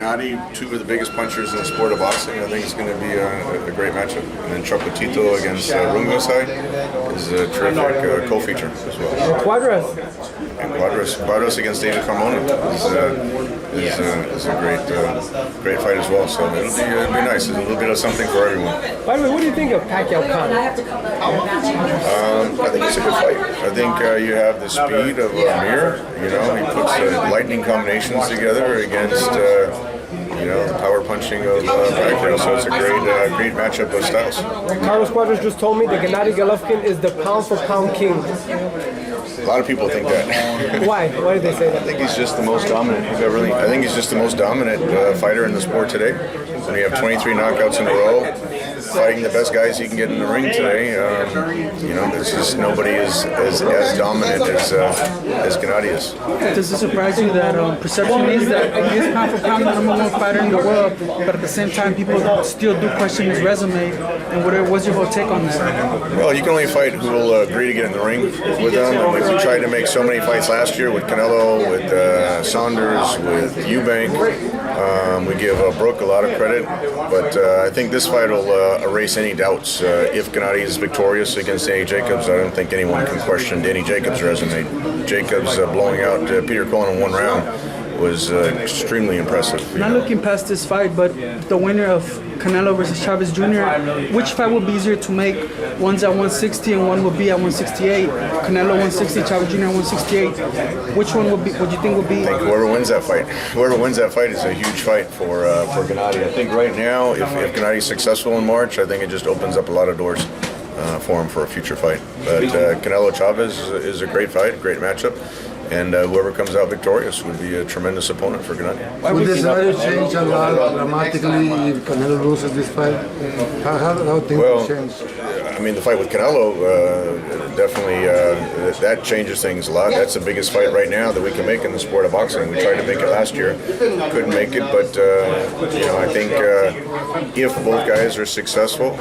Gennady, two of the biggest punchers in the sport of boxing. I think it's going to be a great matchup. And then Chocolatito against Rungosai is a terrific co-feature as well. Cuadras. And Cuadras against David Carmona is a great fight as well. So it'll be nice. It's a little bit of something for everyone. By the way, what do you think of Pacquiao-Khan? I think it's a good fight. I think you have the speed of Amir. You know, he puts lightning combinations together against the power punching of Pacquiao. So it's a great matchup of styles. Carlos Cuadras just told me that Gennady Golovkin is the pound-for-pound king. A lot of people think that. Why? Why did they say that? I think he's just the most dominant. I think he's just the most dominant fighter in the sport today. When you have 23 knockouts in a row, fighting the best guys he can get in the ring today, there's just nobody is as dominant as Gennady is. Does it surprise you that perception is that he is pound for pound the number one fighter in the world, but at the same time people still do question his resume? And what's your whole take on that? Well, you can only fight who will agree to get in the ring with them. And we tried to make so many fights last year with Canelo, with Saunders, with Eubank. We give Brooke a lot of credit, but I think this fight will erase any doubts. If Gennady is victorious against Danny Jacobs, I don't think anyone can question Danny Jacobs' resume. Jacobs blowing out Peter Cohen in one round was extremely impressive. Not looking past this fight, but the winner of Canelo versus Chavez Jr., which fight would be easier to make? One's at 160 and one would be at 168. Canelo 160, Chavez Jr. 168. Which one would you think would be? I think whoever wins that fight is a huge fight for Gennady. I think right now, if Gennady's successful in March, I think it just opens up a lot of doors for him for a future fight. But Canelo Chavez is a great fight, great matchup. And whoever comes out victorious would be a tremendous opponent for Gennady. Would the scenario change a lot dramatically if Canelo loses this fight? How things will change? I mean, the fight with Canelo definitely that changes things a lot. That's the biggest fight right now that we can make in the sport of boxing. We tried to make it last year, couldn't make it, but I think if both guys are successful,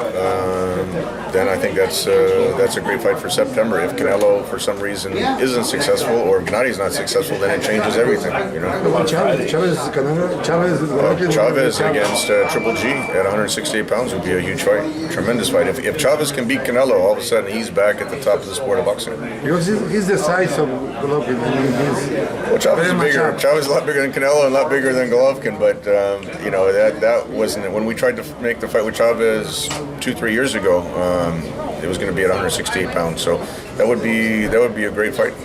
then I think that's a great fight for September. If Canelo, for some reason, isn't successful or Gennady's not successful, then it changes everything. You know. Chavez against Triple G at 168 pounds would be a huge fight, tremendous fight. If Chavez can beat Canelo, all of a sudden he's back at the top of the sport of boxing. Because he's the size of Golovkin. Well, Chavez is bigger. Chavez is a lot bigger than Canelo and a lot bigger than Golovkin. But that wasn't when we tried to make the fight with Chavez 2-3 years ago. It was going to be at 168 pounds. So that would be a great fight.